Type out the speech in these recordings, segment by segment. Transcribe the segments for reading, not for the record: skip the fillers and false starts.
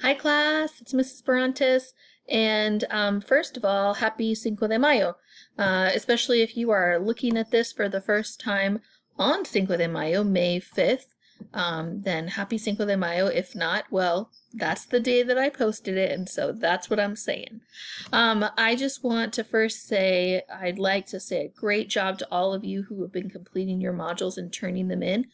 Hi class, it's Mrs. Barrantes, and first of all, happy Cinco de Mayo, especially if you are looking at this for the first time on Cinco de Mayo, May 5th, then happy Cinco de Mayo. If not, well, that's the day that I posted it, and so that's what I'm saying. I just want to first say, I'd like to say a great job to all of you who have been completing your modules and turning them in.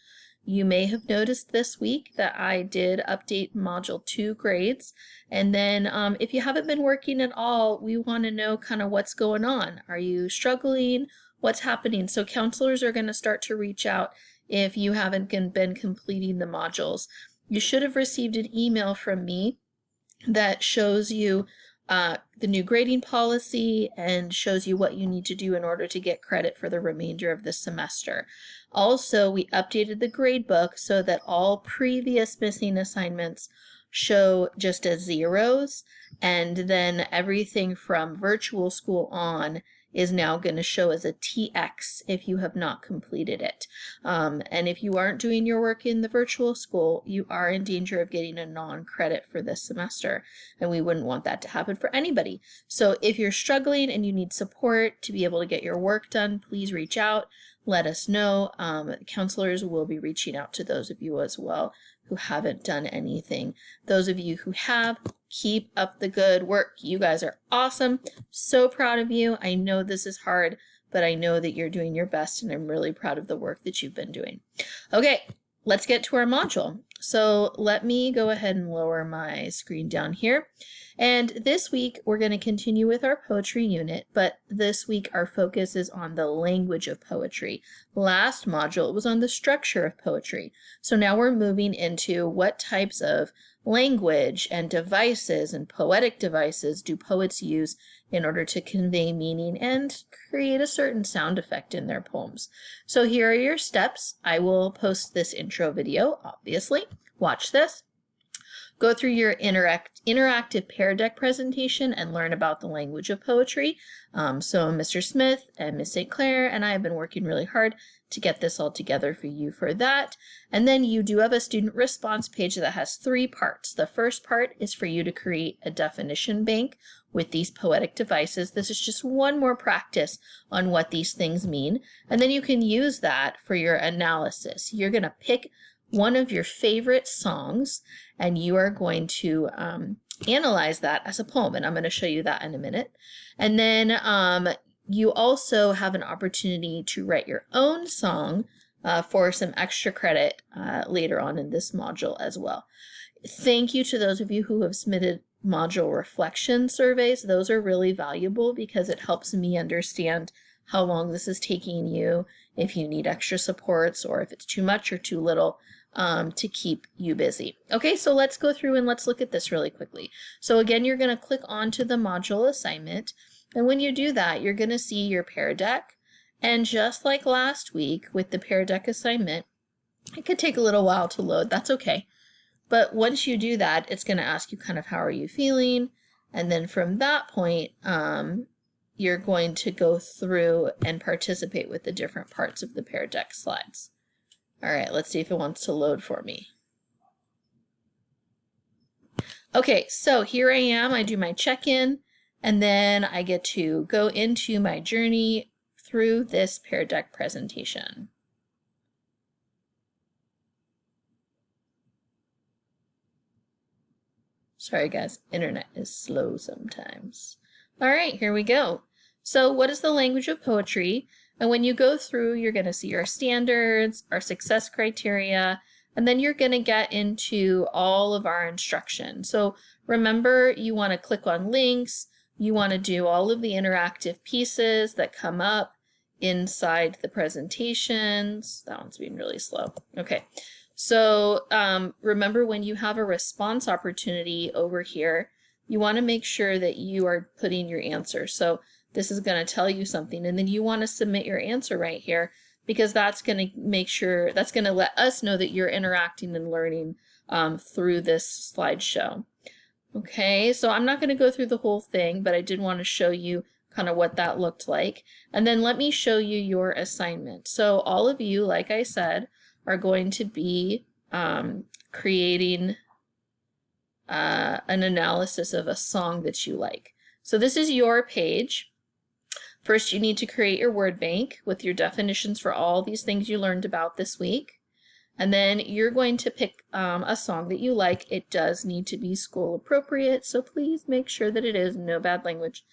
You may have noticed this week that I did update Module 2 grades. And then if you haven't been working at all, we want to know kind of what's going on. Are you struggling? What's happening? So counselors are going to start to reach out if you haven't been completing the modules. You should have received an email from me that shows you the new grading policy and shows you what you need to do in order to get credit for the remainder of the semester. Also, we updated the grade book so that all previous missing assignments show just as zeros, and then everything from virtual school on is now going to show as a TX if you have not completed it. And if you aren't doing your work in the virtual school, you are in danger of getting a non-credit for this semester, and we wouldn't want that to happen for anybody. So if you're struggling and you need support to be able to get your work done, please reach out. Let us know. Counselors will be reaching out to those of you as well who haven't done anything. Those of you who have, keep up the good work. You guys are awesome. So proud of you. I know this is hard, but I know that you're doing your best, and I'm really proud of the work that you've been doing. Okay, let's get to our module. So let me go ahead and lower my screen down here. And this week we're going to continue with our poetry unit, but this week our focus is on the language of poetry. Last module was on the structure of poetry. So now we're moving into what types of language and devices and poetic devices do poets use in order to convey meaning and create a certain sound effect in their poems. So here are your steps. I will post this intro video, obviously. Watch this. Go through your interactive pear deck presentation and learn about the language of poetry. So Mr. Smith and Miss St. Clair and I have been working really hard to get this all together for you for that. And then you do have a student response page that has 3 parts. The first part is for you to create a definition bank with these poetic devices. This is just one more practice on what these things mean. And then you can use that for your analysis. You're going to pick one of your favorite songs, and you are going to analyze that as a poem, and I'm going to show you that in a minute. And then you also have an opportunity to write your own song for some extra credit later on in this module as well. Thank you to those of you who have submitted module reflection surveys. Those are really valuable because it helps me understand how long this is taking you, if you need extra supports, or if it's too much or too little to keep you busy. Okay, so let's go through and let's look at this really quickly. So again, you're going to click onto the module assignment, and when you do that, you're going to see your pear deck. And just like last week with the pear deck assignment, it could take a little while to load. That's okay. But once you do that, it's going to ask you kind of how are you feeling, and then from that point, you're going to go through and participate with the different parts of the pear deck slides. All right, let's see if it wants to load for me. Okay, so here I am. I do my check-in, and then I get to go into my journey through this pear deck presentation. Sorry guys, internet is slow sometimes. All right, here we go. So what is the language of poetry? And when you go through, you're going to see our standards, our success criteria, and then you're going to get into all of our instruction. So remember, you want to click on links. You want to do all of the interactive pieces that come up inside the presentations. That one's being really slow. Okay. So remember, when you have a response opportunity over here, you want to make sure that you are putting your answer. So this is going to tell you something, and then you want to submit your answer right here, because that's going to make sure, that's going to let us know that you're interacting and learning through this slideshow. Okay, so I'm not going to go through the whole thing, but I did want to show you kind of what that looked like. And then let me show you your assignment. So all of you, like I said, are going to be creating an analysis of a song that you like. So this is your page. First, you need to create your word bank with your definitions for all these things you learned about this week. And then you're going to pick a song that you like. It does need to be school appropriate, so please make sure that it is, no bad language.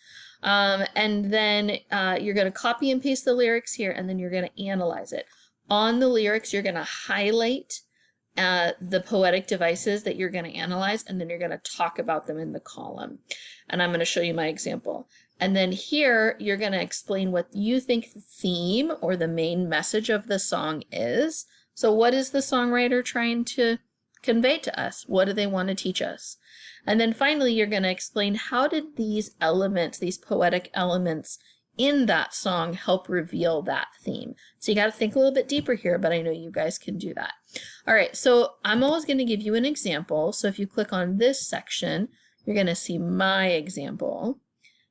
And then you're going to copy and paste the lyrics here, and then you're going to analyze it. On the lyrics, you're going to highlight the poetic devices that you're going to analyze, and then you're going to talk about them in the column. And I'm going to show you my example. And then here, you're going to explain what you think the theme or the main message of the song is. So what is the songwriter trying to convey to us? What do they want to teach us? And then finally, you're going to explain how did these elements, these poetic elements in that song help reveal that theme. So you got to think a little bit deeper here, but I know you guys can do that. All right, so I'm always going to give you an example. So if you click on this section, you're going to see my example.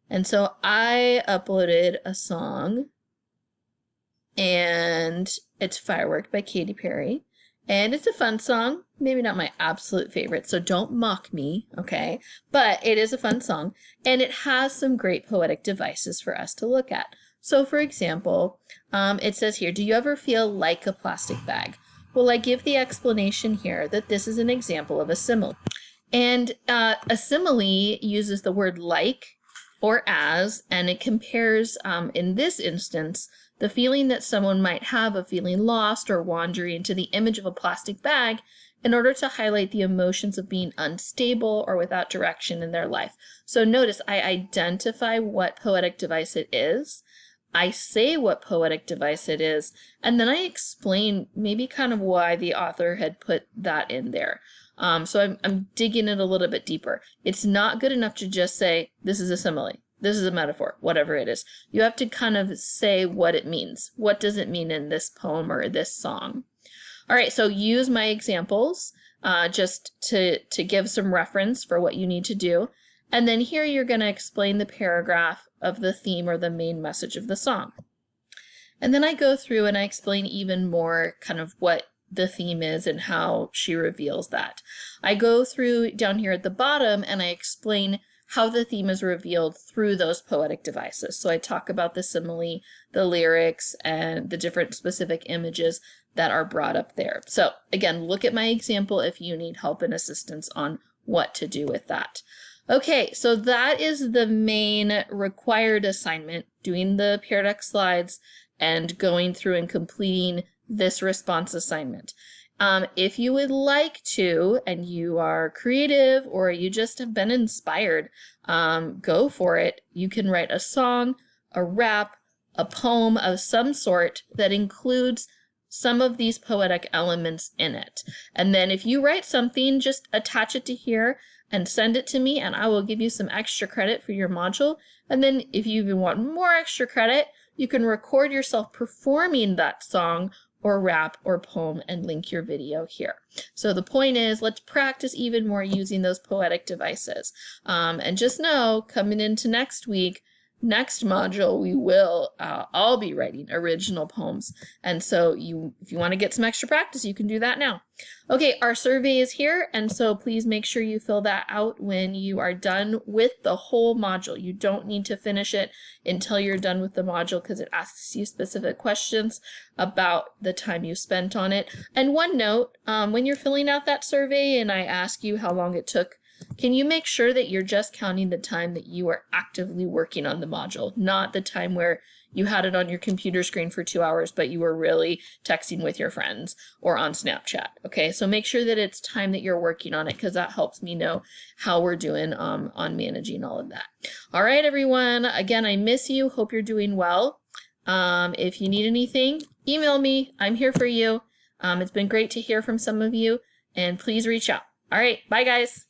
And so I uploaded a song, and it's Firework by Katy Perry. And it's a fun song, maybe not my absolute favorite, so don't mock me, okay? But it is a fun song, and it has some great poetic devices for us to look at. So for example, it says here, do you ever feel like a plastic bag? Well, I give the explanation here that this is an example of a simile. And a simile uses the word like or as, and it compares, in this instance, the feeling that someone might have of feeling lost or wandering to the image of a plastic bag in order to highlight the emotions of being unstable or without direction in their life. So notice I identify what poetic device it is, I say what poetic device it is, and then I explain maybe kind of why the author had put that in there. So I'm digging it a little bit deeper. It's not good enough to just say, this is a simile, this is a metaphor, whatever it is. You have to kind of say what it means. What does it mean in this poem or this song? All right, so use my examples just to give some reference for what you need to do. And then here you're going to explain the paragraph of the theme or the main message of the song. And then I go through and I explain even more kind of what the theme is and how she reveals that. I go through down here at the bottom and I explain how the theme is revealed through those poetic devices. So I talk about the simile, the lyrics, and the different specific images that are brought up there. So again, look at my example if you need help and assistance on what to do with that. Okay, so that is the main required assignment, doing the Pear Deck slides and going through and completing this response assignment. If you would like to, and you are creative or you just have been inspired, go for it. You can write a song, a rap, a poem of some sort that includes some of these poetic elements in it. And then if you write something, just attach it to here and send it to me, and I will give you some extra credit for your module. And then if you even want more extra credit, you can record yourself performing that song or rap or poem and link your video here. So the point is, let's practice even more using those poetic devices. And just know, coming into next week, next module, we will all be writing original poems. And so if you want to get some extra practice, you can do that now. Okay, our survey is here, and so please make sure you fill that out when you are done with the whole module. You don't need to finish it until you're done with the module because it asks you specific questions about the time you spent on it. And one note, when you're filling out that survey and I ask you how long it took, can you make sure that you're just counting the time that you are actively working on the module, not the time where you had it on your computer screen for 2 hours, but you were really texting with your friends or on Snapchat, okay? So make sure that it's time that you're working on it because that helps me know how we're doing on managing all of that. All right, everyone. Again, I miss you. Hope you're doing well. If you need anything, email me. I'm here for you. It's been great to hear from some of you, and please reach out. All right, bye, guys.